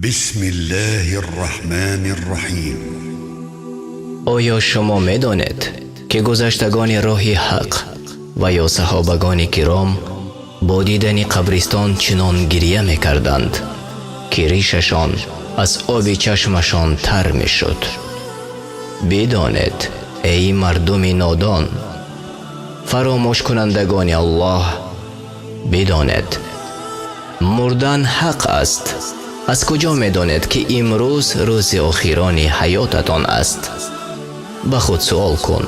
بسم الله الرحمن الرحیم. آیا شما می‌دانید که گذشتگان راه حق و یا صحابگان کرام با دیدن قبرستان چنان گریه می‌کردند که ریششان از آب چشمشان تر می‌شد؟ بدانید ای مردم نادان، فراموش کنندگان الله، بدانید مردن حق است. از کجا می‌دانید که امروز روز آخرین حیاتتان است؟ به خود سوال کن،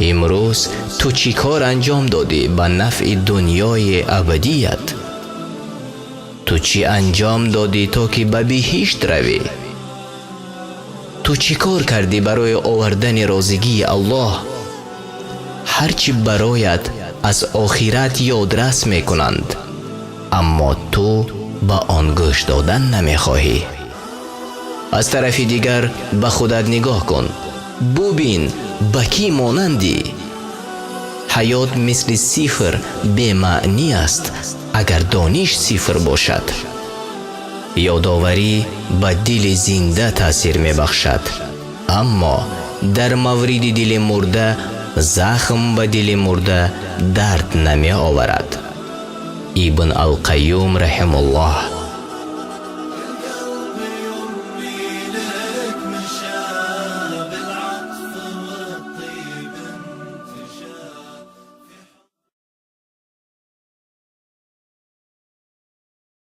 امروز تو چی کار انجام دادی به نفع دنیای ابدیت؟ تو چی انجام دادی تا که به بهشت روی؟ تو چی کار کردی برای آوردن رضایت الله؟ هرچی برایت از آخرت یادرس میکنند، اما تو به آن گوش دادن نمیخواهی. از طرف دیگر به خودت نگاه کن، ببین به کی مانندی. حیات مثل صفر بی معنی است اگر دانش صفر باشد. یادآوری به دل زنده تاثیر میبخشد، اما در مورد دل مرده زخم به دل مرده درد نمی آورد. ابن القیم رحمه الله